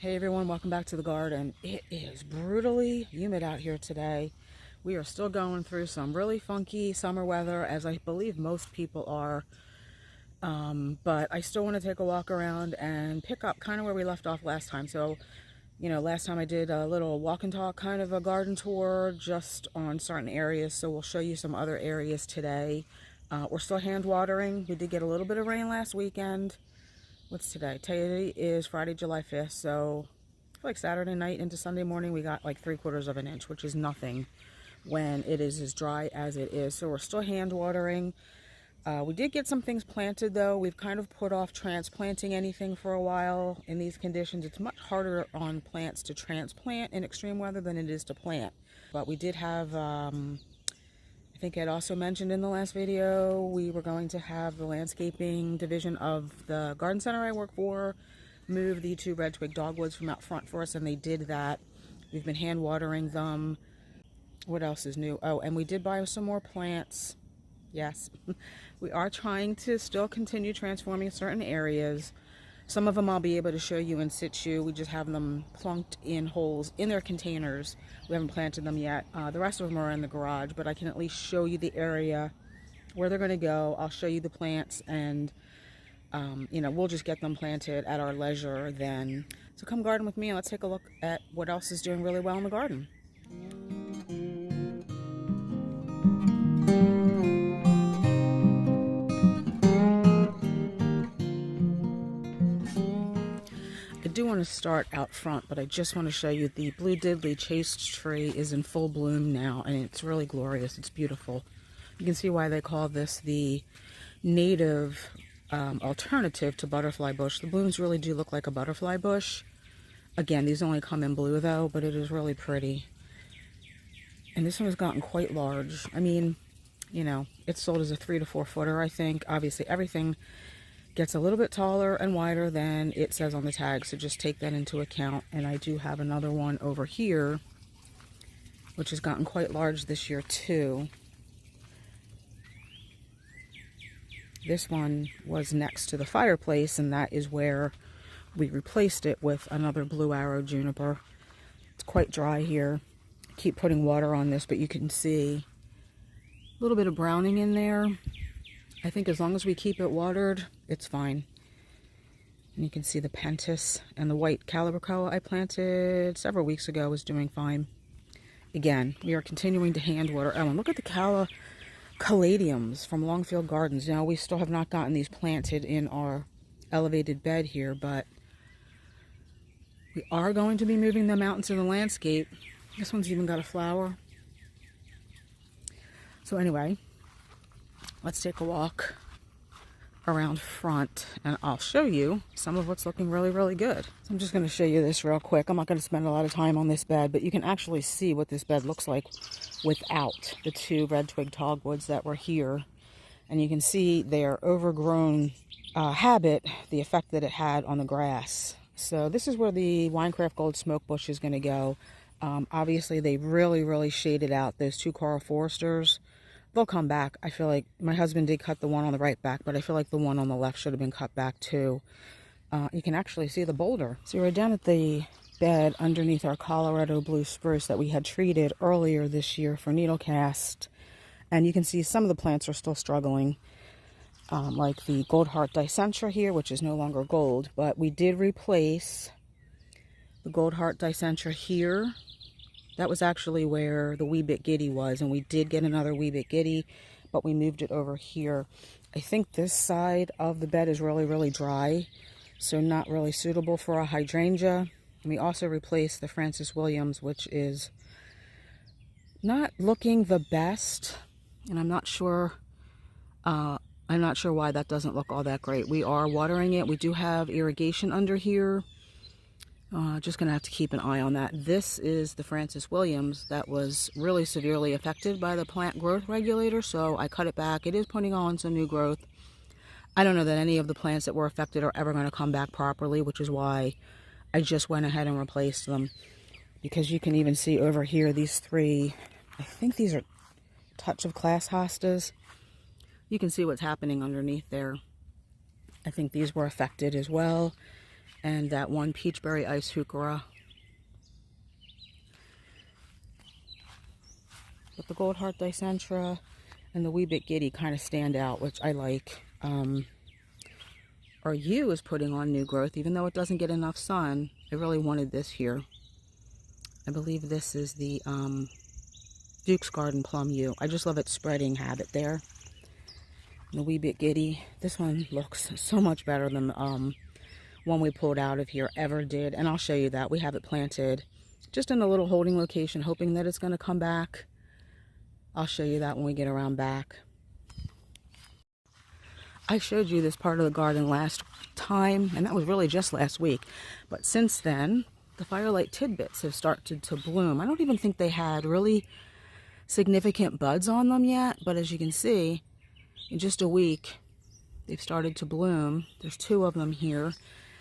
Hey everyone, welcome back to the garden. It is brutally humid out here today. We are still going through some really funky summer weather, as I believe most people are. But I still want to take a walk around and pick up kind of where we left off last time. So, last time I did a little walk and talk kind of a garden tour just on certain areas. So we'll show you some other areas today. We're still hand watering. We did get a little bit of rain last weekend. What's today? Today is Friday, July 5th, so like Saturday night into Sunday morning we got like 3/4 of an inch, which is nothing when it is as dry as it is. So we're still hand watering. We did get some things planted though. We've kind of put off transplanting anything for a while in these conditions. It's much harder on plants to transplant in extreme weather than it is to plant. But we did have I think I'd also mentioned in the last video, we were going to have the landscaping division of the garden center I work for move the 2 red twig dogwoods from out front for us, and they did that. We've been hand watering them. What else is new? Oh, and we did buy some more plants. Yes, we are trying to still continue transforming certain areas. Some of them I'll be able to show you in situ. We just have them plunked in holes in their containers. We haven't planted them yet. The rest of them are in the garage, but I can at least show you the area where they're going to go. I'll show you the plants, and we'll just get them planted at our leisure then. So come garden with me and let's take a look at what else is doing really well in the garden. I do want to start out front, but I just want to show you the blue diddley chaste tree is in full bloom now, and it's really glorious. It's beautiful. You can see why they call this the native alternative to butterfly bush. The blooms really do look like a butterfly bush. Again, these only come in blue though, but it is really pretty. And this one has gotten quite large. I mean, it's sold as a 3 to 4 footer, I think. Obviously, everything gets a little bit taller and wider than it says on the tag, so just take that into account. And I do have another one over here, which has gotten quite large this year too. This one was next to the fireplace, and that is where we replaced it with another blue arrow juniper. It's quite dry here. I keep putting water on this, but you can see a little bit of browning in there. I think as long as we keep it watered, it's fine. And you can see the pentas and the white calibraco I planted several weeks ago is doing fine. Again, we are continuing to hand water. Oh, and look at the caladiums from Longfield Gardens. Now, we still have not gotten these planted in our elevated bed here, but we are going to be moving them out into the landscape. This one's even got a flower. So anyway, let's take a walk around front and I'll show you some of what's looking really, really good. So I'm just going to show you this real quick. I'm not going to spend a lot of time on this bed, but you can actually see what this bed looks like without the 2 red twig dogwoods that were here. And you can see their overgrown habit, the effect that it had on the grass. So this is where the Winecraft Gold Smoke Bush is going to go. Obviously, they really, really shaded out those 2 Coral Foresters. They'll come back. I feel like my husband did cut the one on the right back, but I feel like the one on the left should have been cut back too. You can actually see the boulder. So we're down at the bed underneath our Colorado blue spruce that we had treated earlier this year for needle cast. And you can see some of the plants are still struggling, like the Gold Heart Dicentra here, which is no longer gold, but we did replace the Gold Heart Dicentra here. That was actually where the Wee Bit Giddy was, and we did get another Wee Bit Giddy, but we moved it over here. I think this side of the bed is really, really dry, so not really suitable for a hydrangea. And we also replaced the Francis Williams, which is not looking the best, and I'm not sure why that doesn't look all that great. We are watering it. We do have irrigation under here. Just going to have to keep an eye on that. This is the Francis Williams that was really severely affected by the plant growth regulator, so I cut it back. It is putting on some new growth. I don't know that any of the plants that were affected are ever going to come back properly, which is why I just went ahead and replaced them. Because you can even see over here, these 3, I think these are Touch of Class hostas. You can see what's happening underneath there. I think these were affected as well. and that one peachberry ice heuchera. But the gold heart dicentra and the wee bit giddy kind of stand out, which I like. Our yew is putting on new growth, even though it doesn't get enough sun. I really wanted this here. I believe this is the Duke's Garden Plum Yew. I just love its spreading habit there. And the wee bit giddy. This one looks so much better than the one we pulled out of here ever did. And I'll show you that. We have it planted just in a little holding location, hoping that it's going to come back. I'll show you that when we get around back. I showed you this part of the garden last time, and that was really just last week. But since then, the firelight tidbits have started to bloom. I don't even think they had really significant buds on them yet, but as you can see, in just a week, they've started to bloom. There's 2 of them here,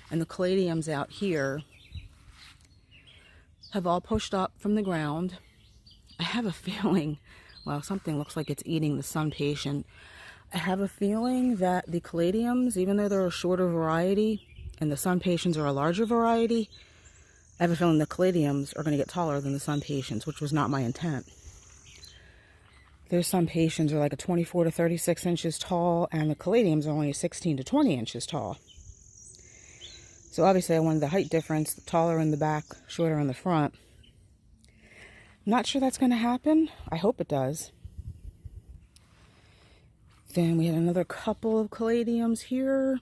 and the caladiums out here have all pushed up from the ground. I have a feeling, well, something looks like it's eating the sun patient. I have a feeling that the caladiums, even though they're a shorter variety and the sun patients are a larger variety, I have a feeling the caladiums are going to get taller than the sun patients, which was not my intent. Their sun patients are like a 24 to 36 inches tall, and the caladiums are only 16 to 20 inches tall. So obviously I wanted the height difference, taller in the back, shorter in the front. Not sure that's going to happen. I hope it does. Then we had another couple of caladiums here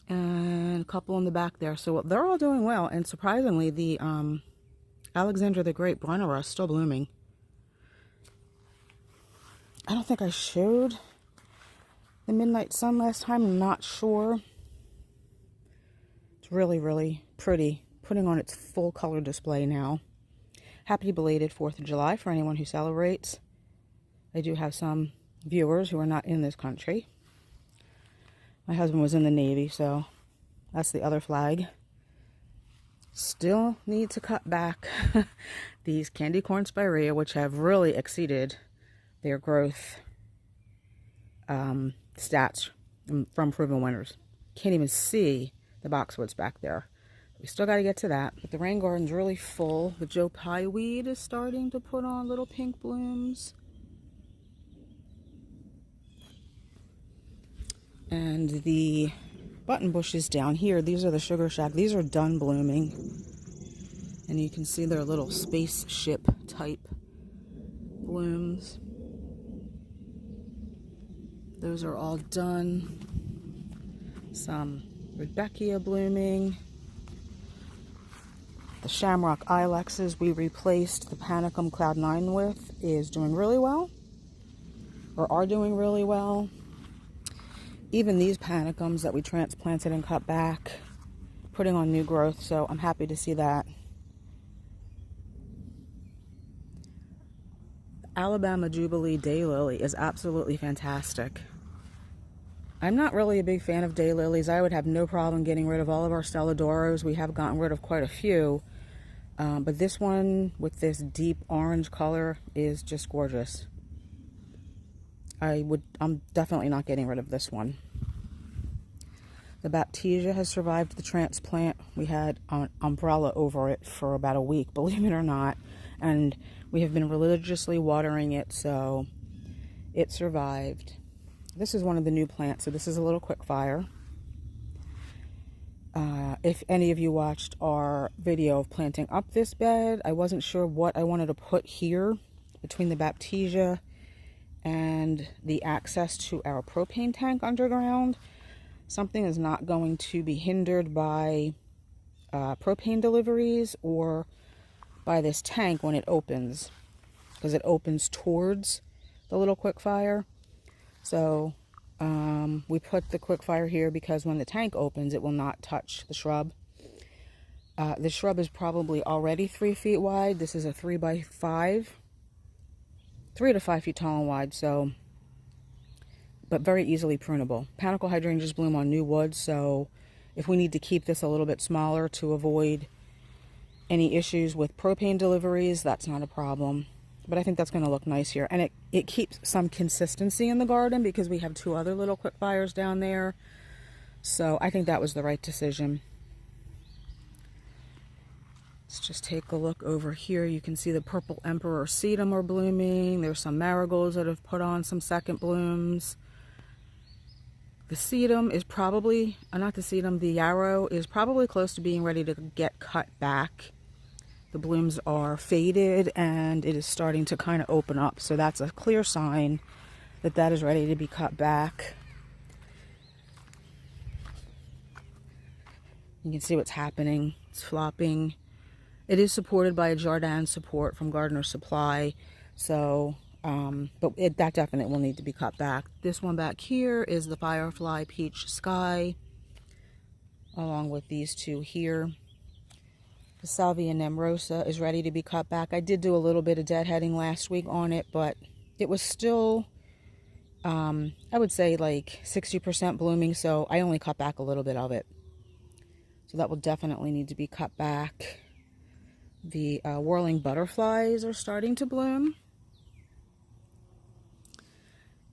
and a couple in the back there. So they're all doing well. And surprisingly, the Alexandra the Great Brunnera is still blooming. I don't think I showed the Midnight Sun last time. I'm not sure. It's really, really pretty. Putting on its full color display now. Happy belated 4th of July for anyone who celebrates. I do have some viewers who are not in this country. My husband was in the Navy, so that's the other flag. Still need to cut back these candy corn spirea, which have really exceeded their growth stats from proven winners. Can't even see the boxwoods back there. We still got to get to that. But the rain garden's really full. The Joe Pye weed is starting to put on little pink blooms. And the button bushes down here, these are the Sugar Shack. These are done blooming. And you can see their little spaceship type blooms. Those are all done. Some Rudbeckia blooming. The Shamrock Ilexes we replaced the Panicum Cloud 9 with is doing really well. Or are doing really well. Even these panicums that we transplanted and cut back, putting on new growth, so I'm happy to see that. Alabama Jubilee Daylily is absolutely fantastic. I'm not really a big fan of daylilies. I would have no problem getting rid of all of our Stelladoros. We have gotten rid of quite a few. But this one with this deep orange color is just gorgeous. I'm definitely not getting rid of this one. The Baptisia has survived the transplant. We had an umbrella over it for about a week, believe it or not. And we have been religiously watering it, so it survived. This is one of the new plants, so this is a little quick fire. If any of you watched our video of planting up this bed, I wasn't sure what I wanted to put here between the Baptisia and the access to our propane tank underground. Something is not going to be hindered by propane deliveries or by this tank when it opens, because it opens towards the little quick fire. So we put the quick fire here because when the tank opens, it will not touch the shrub. The shrub is probably already 3 feet wide. This is a 3 by 5, 3 to 5 feet tall and wide, so, but very easily prunable. Panicle hydrangeas bloom on new wood, so if we need to keep this a little bit smaller to avoid any issues with propane deliveries, that's not a problem. But I think that's going to look nice here. And it keeps some consistency in the garden because we have 2 other little quick fires down there. So I think that was the right decision. Let's just take a look over here. You can see the purple emperor sedum are blooming. There's some marigolds that have put on some second blooms. The sedum is probably, not the sedum, the yarrow is probably close to being ready to get cut back. The blooms are faded and it is starting to kind of open up. So that's a clear sign that that is ready to be cut back. You can see what's happening. It's flopping. It is supported by a Jardin support from Gardener Supply. So, that definitely will need to be cut back. This one back here is the Firefly Peach Sky, along with these two here. The Salvia Nemrosa is ready to be cut back. I did do a little bit of deadheading last week on it, but it was still, I would say like 60% blooming, so I only cut back a little bit of it. So that will definitely need to be cut back. The whirling butterflies are starting to bloom.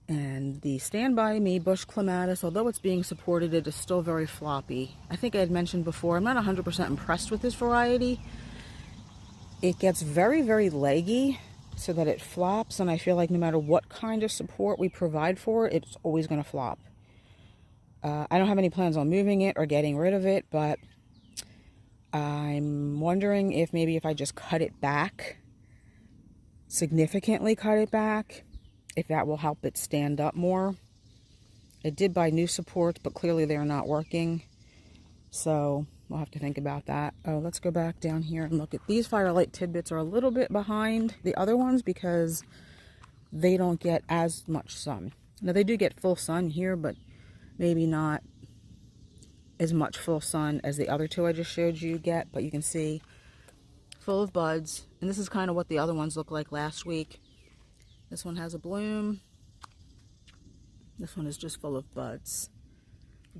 And the Stand By Me bush clematis, although it's being supported, it is still very floppy. I think I had mentioned before, I'm not 100% impressed with this variety. It gets very, very leggy so that it flops, and I feel like no matter what kind of support we provide for it, it's always going to flop. I don't have any plans on moving it or getting rid of it, but I'm wondering if maybe if I just cut it back, significantly cut it back, if that will help it stand up more. I did buy new supports, but clearly they're not working. So we'll have to think about that. Oh, let's go back down here and look at these Firelight Tidbits are a little bit behind the other ones because they don't get as much sun. Now they do get full sun here, but maybe not as much full sun as the other two I just showed you get, but you can see full of buds. And this is kind of what the other ones looked like last week. This one has a bloom. This one is just full of buds.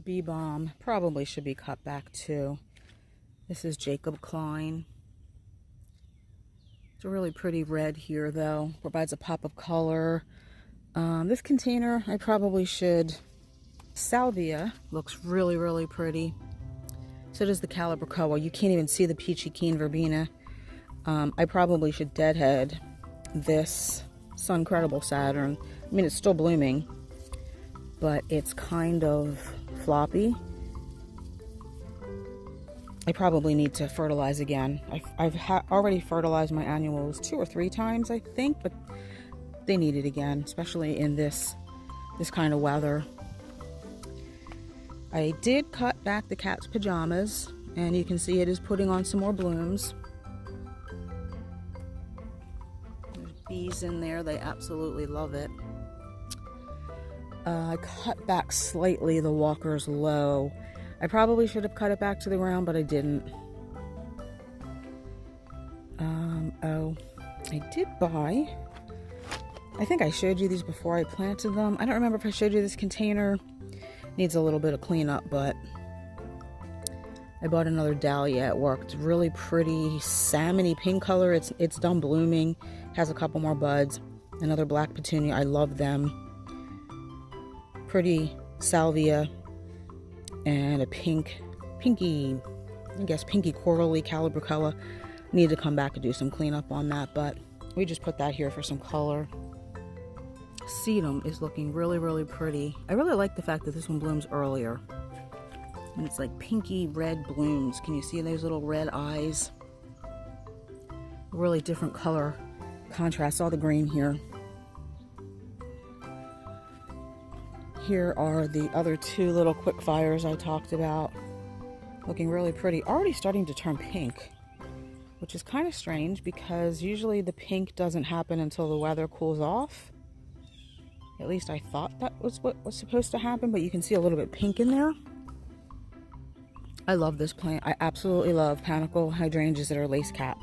Bee Balm probably should be cut back too. This is Jacob Klein. It's a really pretty red here though. Provides a pop of color. This container I probably should... Salvia looks really, really pretty. So does the Calibrachoa. You can't even see the Peachy Keen Verbena. I probably should deadhead this Suncredible Saturn. I mean, it's still blooming, but it's kind of floppy. I probably need to fertilize again. I've already fertilized my annuals 2 or 3 times, I think, but they need it again, especially in this kind of weather. I did cut back the cat's pajamas, and you can see it is putting on some more blooms. There's bees in there. They absolutely love it. I cut back slightly the Walker's Low. I probably should have cut it back to the ground, but I didn't. Oh, I did buy... I think I showed you these before I planted them. I don't remember if I showed you this container. Needs a little bit of cleanup, but I bought another dahlia at work. It's really pretty salmony pink color. It's done blooming. Has a couple more buds. Another black petunia. I love them. Pretty salvia and a pinky, I guess pinky corally Calibrachoa. Need to come back and do some cleanup on that, but we just put that here for some color. Sedum is looking really, really pretty. I really like the fact that this one blooms earlier. And it's like pinky red blooms. Can you see those little red eyes? Really different color contrast. All the green here. Here are the other 2 little quick fires I talked about. Looking really pretty. Already starting to turn pink, which is kind of strange because usually the pink doesn't happen until the weather cools off. At least I thought that was what was supposed to happen, but you can see a little bit pink in there. I love this plant. I absolutely love panicle hydrangeas that are lace cap.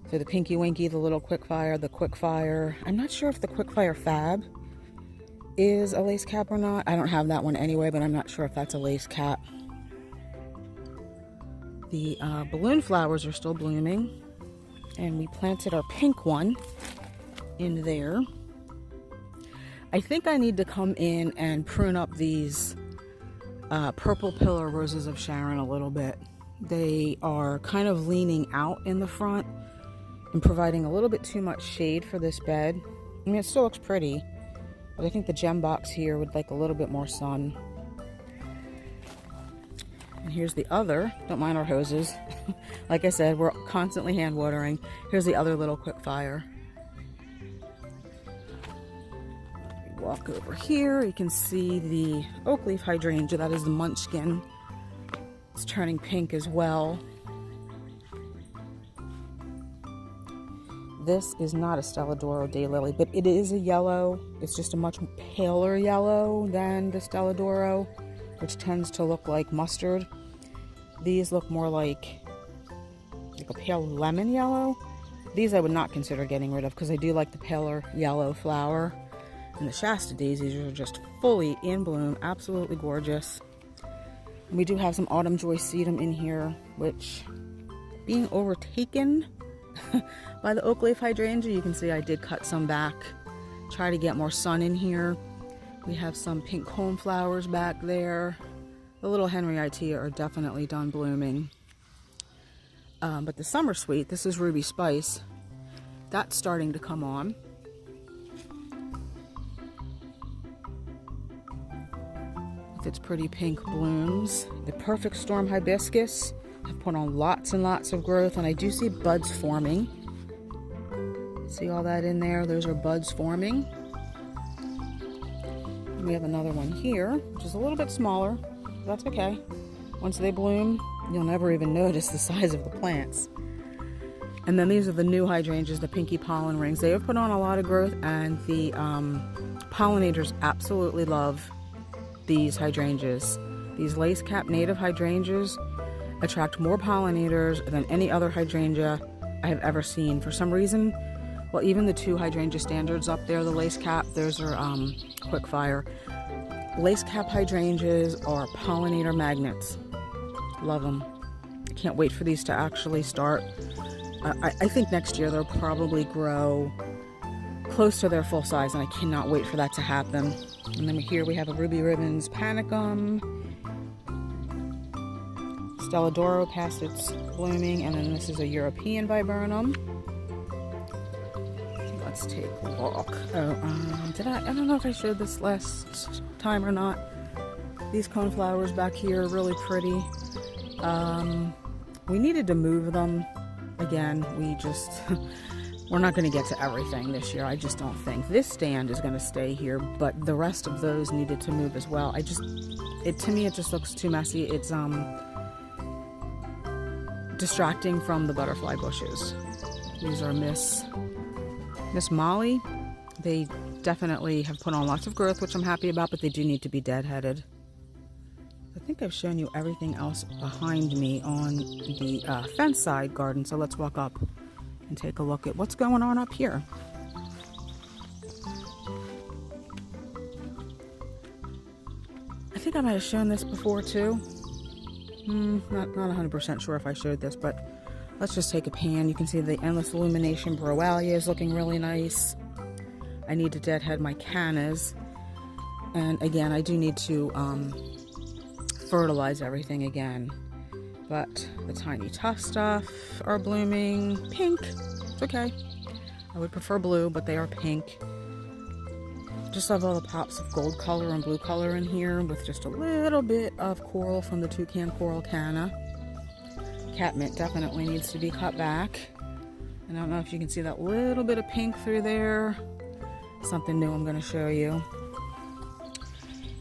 So the Pinky Winky, the little quickfire, the quickfire. I'm not sure if the quickfire Fab is a lace cap or not. I don't have that one anyway, but I'm not sure if that's a lace cap. The balloon flowers are still blooming, and we planted our pink one in there. I think I need to come in and prune up these purple pillar roses of Sharon a little bit. They are kind of leaning out in the front and providing a little bit too much shade for this bed. I mean, it still looks pretty, but I think the gem box here would like a little bit more sun. And here's the other, don't mind our hoses. Like I said, we're constantly hand watering. Here's the other little quick fire. Walk over here, you can see the oak leaf hydrangea, that is the munchkin. It's turning pink as well. This is not a Stella d'Oro daylily, but it is a yellow. It's just a much paler yellow than the Stella d'Oro, which tends to look like mustard. These look more like a pale lemon yellow. These I would not consider getting rid of because I do like the paler yellow flower. And the Shasta daisies are just fully in bloom, absolutely gorgeous. And we do have some autumn joy sedum in here, which being overtaken by the oak leaf hydrangea, you can see I did cut some back, try to get more sun in here. We have some pink cone flowers back there. The little Henrietia are definitely done blooming. But the summer sweet, this is Ruby Spice, that's starting to come on. With its pretty pink blooms. The Perfect Storm hibiscus have put on lots and lots of growth, and I do see buds forming. See all that in there? Those are buds forming. We have another one here, which is a little bit smaller. That's okay. Once they bloom, you'll never even notice the size of the plants. And then these are the new hydrangeas, the pinky pollen rings. They have put on a lot of growth, and the pollinators absolutely love these hydrangeas. These lace cap native hydrangeas attract more pollinators than any other hydrangea I have ever seen. For some reason, well, even the two hydrangea standards up there, the lace cap, those are quick fire. Lace cap hydrangeas are pollinator magnets. Love them. I can't wait for these to actually start. I think next year they'll probably grow close to their full size, and I cannot wait for that to happen. And then here we have a Ruby Ribbons Panicum, Stella d'Oro past its blooming, and then this is a European Viburnum. Let's take a look. I don't know if I showed this last time or not. These coneflowers back here are really pretty. We needed to move them. Again, we're not going to get to everything this year. I just don't think. This stand is going to stay here, but the rest of those needed to move as well. To me, it just looks too messy. It's distracting from the butterfly bushes. These are Miss Molly. They definitely have put on lots of growth, which I'm happy about, but they do need to be deadheaded. I think I've shown you everything else behind me on the fence side garden, so let's walk up and take a look at what's going on up here. I think I might have shown this before too. Not 100% sure if I showed this, but let's just take a pan. You can see the Endless Illumination Broalia is looking really nice. I need to deadhead my cannas. And again, I do need to fertilize everything again. But the tiny tough stuff are blooming pink. It's okay. I would prefer blue, but they are pink. Just love all the pops of gold color and blue color in here with just a little bit of coral from the Toucan Coral Canna. Catmint definitely needs to be cut back. And I don't know if you can see that little bit of pink through there. Something new I'm going to show you.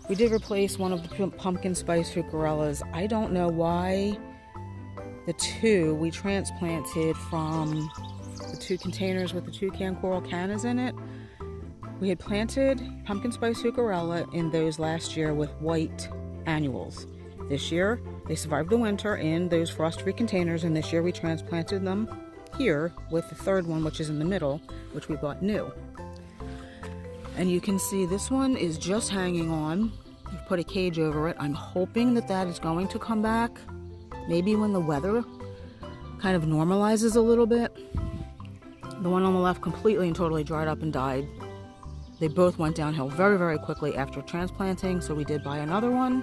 We did replace one of the pumpkin spice heucherellas. I don't know why the two we transplanted from the two containers with the Toucan Coral Cannas in it. We had planted pumpkin spice heucherella in those last year with white annuals. This year, they survived the winter in those frost-free containers, and this year we transplanted them here with the third one, which is in the middle, which we bought new. And you can see this one is just hanging on. We've put a cage over it. I'm hoping that that is going to come back. Maybe when the weather kind of normalizes a little bit. The one on the left completely and totally dried up and died. They both went downhill very, very quickly after transplanting, so we did buy another one.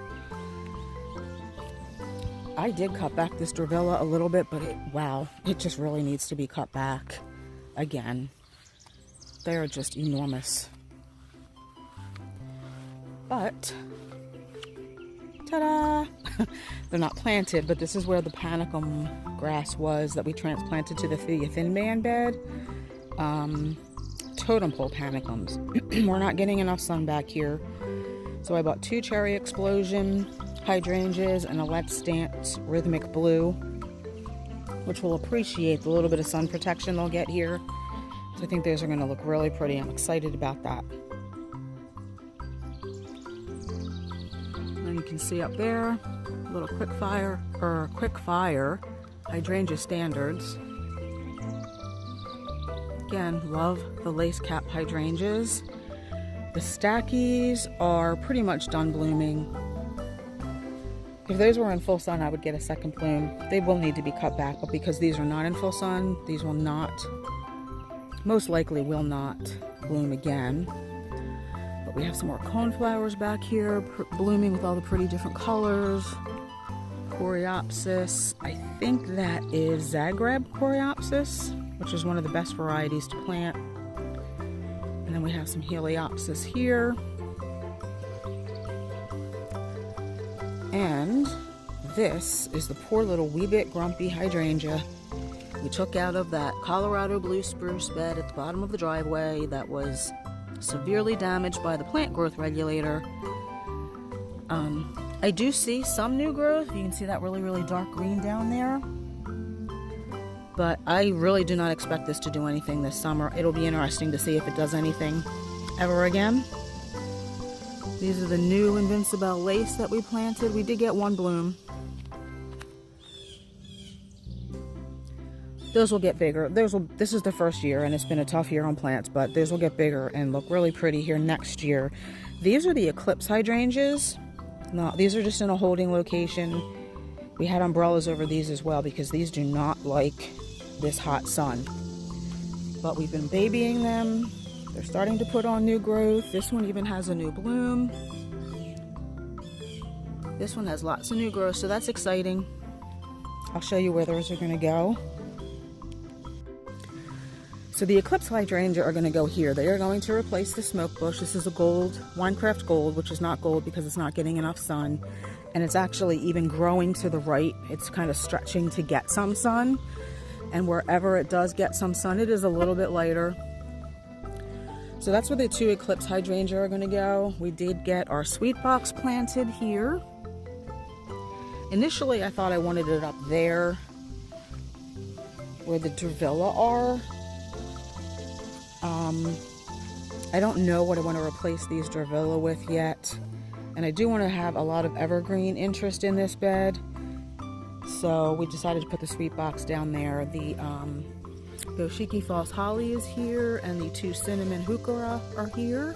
I did cut back this Dravilla a little bit, but wow, it just really needs to be cut back again. They are just enormous. But, ta-da! They're not planted, but this is where the panicum grass was that we transplanted to the thin man bed. Totem pole panicums. We're not getting enough sun back here. So I bought 2 cherry explosion hydrangeas and a Let's Dance rhythmic blue, which will appreciate the little bit of sun protection they'll get here. So I think those are going to look really pretty. I'm excited about that. And you can see up there, a little quick fire hydrangea standards. Again, love the lace cap hydrangeas. The stackies are pretty much done blooming. If those were in full sun, I would get a second bloom. They will need to be cut back, but because these are not in full sun, these will not, most likely will not bloom again. But we have some more coneflowers back here, blooming with all the pretty different colors. Coreopsis, I think that is Zagreb Coreopsis, which is one of the best varieties to plant. And then we have some Heliopsis here. And this is the poor little wee bit grumpy hydrangea we took out of that Colorado blue spruce bed at the bottom of the driveway that was severely damaged by the plant growth regulator. I do see some new growth. You can see that really dark green down there. But I really do not expect this to do anything this summer. It'll be interesting to see if it does anything ever again. These are the new Invincible lace that we planted. We did get 1 bloom. Those will get bigger. This is the first year, and it's been a tough year on plants, but those will get bigger and look really pretty here next year. These are the Eclipse hydrangeas. No, these are just in a holding location. We had umbrellas over these as well because these do not like this hot sun. But we've been babying them. They're starting to put on new growth. This one even has a new bloom. This one has lots of new growth, so that's exciting. I'll show you where those are going to go. So the Eclipse hydrangea are going to go here. They are going to replace the smoke bush. This is a gold, Winecraft gold, which is not gold because it's not getting enough sun. And it's actually even growing to the right. It's kind of stretching to get some sun. And wherever it does get some sun, it is a little bit lighter. So that's where the 2 Eclipse hydrangea are going to go. We did get our sweet box planted here. Initially, I thought I wanted it up there where the Dravilla are. I don't know what I want to replace these Dravilla with yet. And I do want to have a lot of evergreen interest in this bed. So we decided to put the sweet box down there. The Yoshiki False Holly is here, and the 2 Cinnamon Heuchera are here.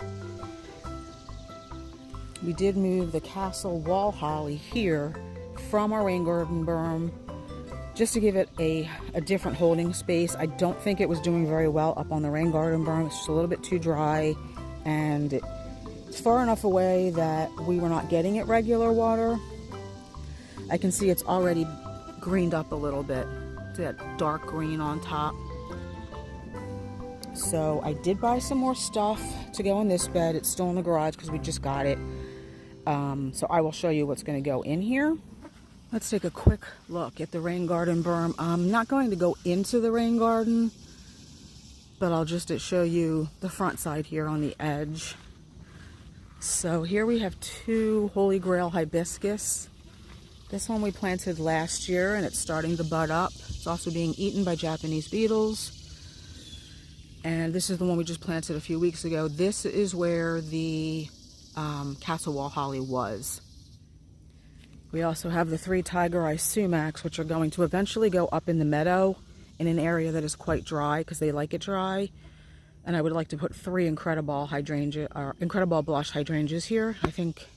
We did move the Castle Wall Holly here from our rain garden berm just to give it a different holding space. I don't think it was doing very well up on the rain garden berm. It's just a little bit too dry, and it's far enough away that we were not getting it regular water. I can see it's already greened up a little bit. See that dark green on top. So I did buy some more stuff to go in this bed. It's still in the garage because we just got it. So I will show you what's going to go in here. Let's take a quick look at the rain garden berm. I'm not going to go into the rain garden, but I'll just show you the front side here on the edge. So here we have 2 Holy Grail hibiscus. This one we planted last year and it's starting to bud up. It's also being eaten by Japanese beetles. And this is the one we just planted a few weeks ago. This is where the Castle Wall Holly was. We also have the 3 Tiger Eye sumacs, which are going to eventually go up in the meadow in an area that is quite dry because they like it dry. And I would like to put 3 Incredible Blush hydrangeas here. I think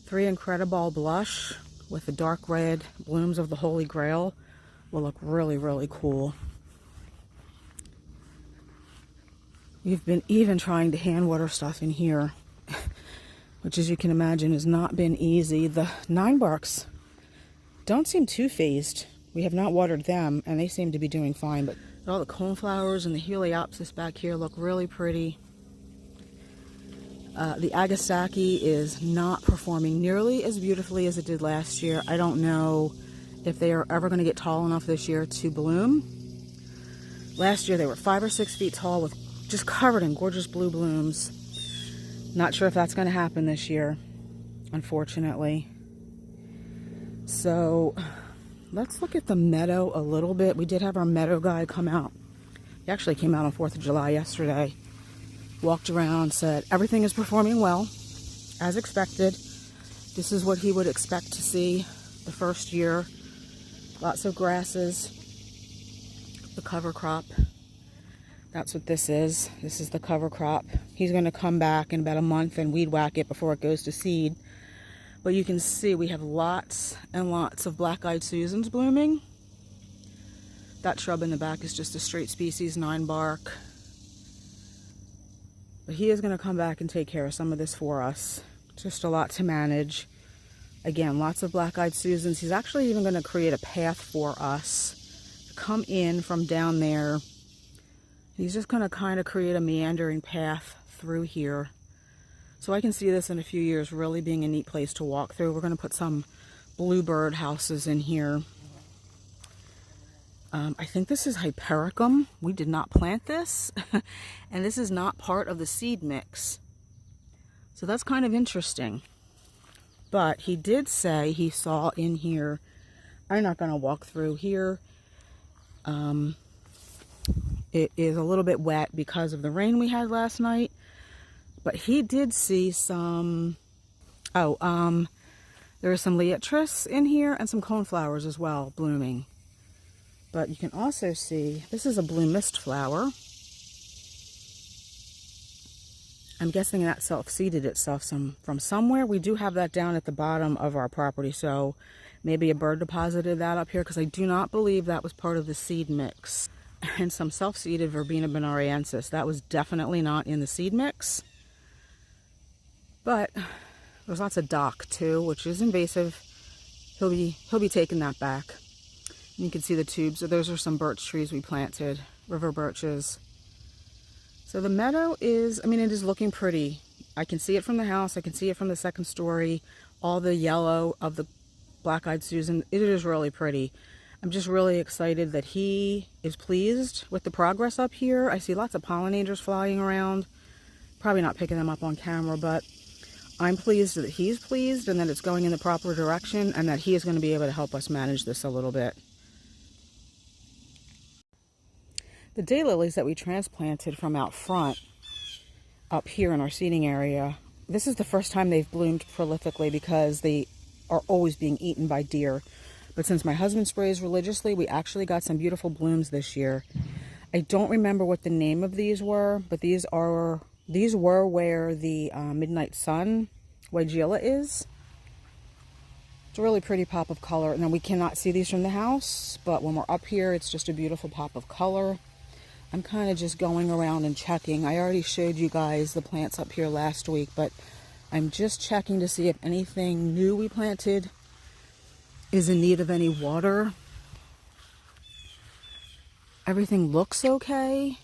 3 Incredible Blush with the dark red blooms of the Holy Grail will look really cool. We've been even trying to hand water stuff in here, which as you can imagine has not been easy. The 9 barks don't seem too phased. We have not watered them, and they seem to be doing fine. But all the coneflowers and the heliopsis back here look really pretty. The agasaki is not performing nearly as beautifully as it did last year. I don't know if they are ever going to get tall enough this year to bloom. Last year they were 5 or 6 feet tall with just covered in gorgeous blue blooms. Not sure if that's going to happen this year, unfortunately. So let's look at the meadow a little bit. We did have our meadow guy come out. He actually came out on 4th of July yesterday. Walked around, said everything is performing well, as expected. This is what he would expect to see the first year. Lots of grasses. The cover crop. That's what this is. This is the cover crop. He's going to come back in about a month and weed whack it before it goes to seed. But you can see we have lots and lots of black-eyed Susans blooming. That shrub in the back is just a straight species 9 bark. But he is going to come back and take care of some of this for us. Just a lot to manage. Again, lots of black-eyed Susans. He's actually even going to create a path for us to come in from down there. He's just going to kind of create a meandering path through here. So I can see this in a few years really being a neat place to walk through. We're going to put some bluebird houses in here. I think this is Hypericum. We did not plant this. And this is not part of the seed mix. So that's kind of interesting. But he did say he saw in here, I'm not going to walk through here. It is a little bit wet because of the rain we had last night. But he did see some, there is some liatris in here and some coneflowers as well blooming. But you can also see, this is a blue mist flower. I'm guessing that self-seeded itself from somewhere. We do have that down at the bottom of our property, so maybe a bird deposited that up here because I do not believe that was part of the seed mix. And some self-seeded Verbena bonariensis. That was definitely not in the seed mix. But there's lots of dock too, which is invasive. He'll be taking that back. And you can see the tubes. So those are some birch trees we planted, river birches. So the meadow is, I mean, it is looking pretty. I can see it from the house. I can see it from the second story. All the yellow of the black-eyed Susan. It is really pretty. I'm just really excited that he is pleased with the progress up here. I see lots of pollinators flying around. Probably not picking them up on camera, but I'm pleased that he's pleased and that it's going in the proper direction and that he is going to be able to help us manage this a little bit. The daylilies that we transplanted from out front up here in our seating area, this is the first time they've bloomed prolifically because they are always being eaten by deer. But since my husband sprays religiously, we actually got some beautiful blooms this year. I don't remember what the name of these were, but these were where the Midnight Sun Weigela is. It's a really pretty pop of color. And then we cannot see these from the house, but when we're up here, it's just a beautiful pop of color. I'm kind of just going around and checking. I already showed you guys the plants up here last week, but I'm just checking to see if anything new we planted is in need of any water. Everything looks okay.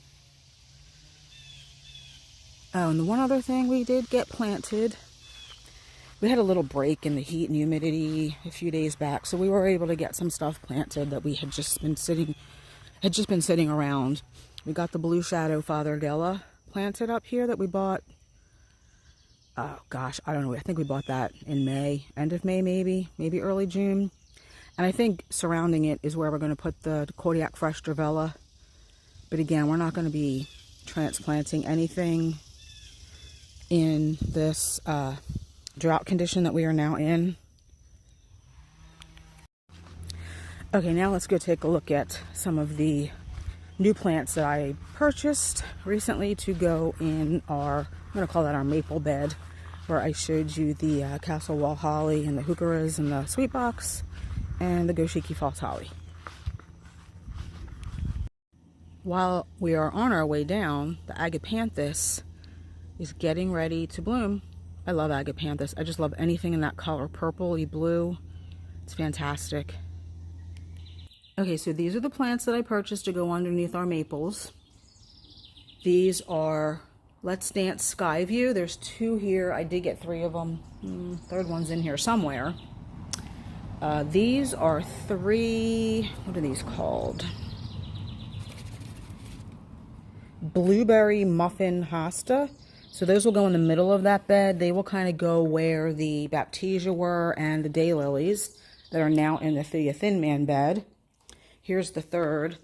Oh, and the one other thing we did get planted, we had a little break in the heat and humidity a few days back, so we were able to get some stuff planted that we had just been sitting around. We got the Blue Shadow Fothergilla planted up here that we bought. Oh gosh, I don't know. I think we bought that in May, end of May maybe early June. And I think surrounding it is where we're going to put the Kodiak Fresh Dravella. But again, we're not going to be transplanting anything in this drought condition that we are now in. Okay, now let's go take a look at some of the new plants that I purchased recently to go in our, I'm going to call that our maple bed, where I showed you the Castle Wall Holly and the heucheras and the sweet box and the Goshiki False Holly. While we are on our way down, the Agapanthus is getting ready to bloom. I love Agapanthus. I just love anything in that color, purpley blue. It's fantastic. Okay, so these are the plants that I purchased to go underneath our maples. These are Let's Dance Skyview. There's 2 here. I did get 3 of them. Third one's in here somewhere. These are 3, what are these called? Blueberry Muffin Hosta. So those will go in the middle of that bed. They will kind of go where the Baptisia were and the daylilies that are now in the Thea Thin Man bed. Here's the third.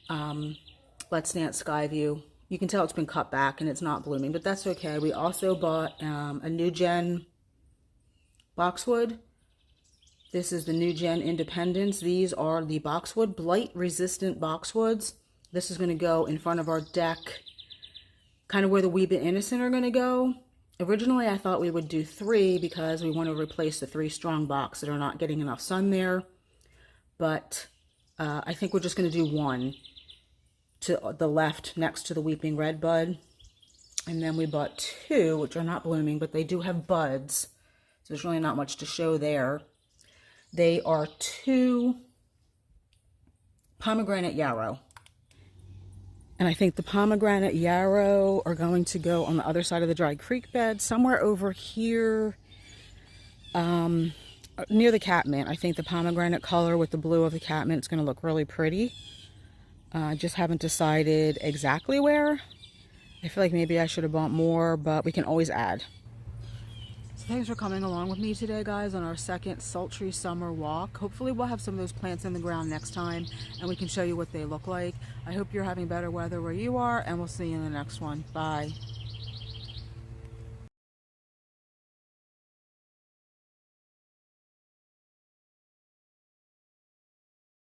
Let's Dance Skyview. You can tell it's been cut back and it's not blooming, but that's okay. We also bought a New Gen boxwood. This is the New Gen Independence. These are the boxwood, blight-resistant boxwoods. This is going to go in front of our deck, kind of where the Wee Bit Innocent are going to go. Originally, I thought we would do 3 because we want to replace the 3 strong box that are not getting enough sun there. But I think we're just going to do 1 to the left next to the Weeping Red bud. And then we bought 2, which are not blooming, but they do have buds. So there's really not much to show there. They are 2 pomegranate yarrow. And I think the pomegranate yarrow are going to go on the other side of the Dry Creek bed, somewhere over here near the catmint. I think the pomegranate color with the blue of the catmint is going to look really pretty. I just haven't decided exactly where. I feel like maybe I should have bought more, but we can always add. So thanks for coming along with me today, guys, on our second sultry summer walk. Hopefully we'll have some of those plants in the ground next time and we can show you what they look like. I hope you're having better weather where you are, and we'll see you in the next one. Bye.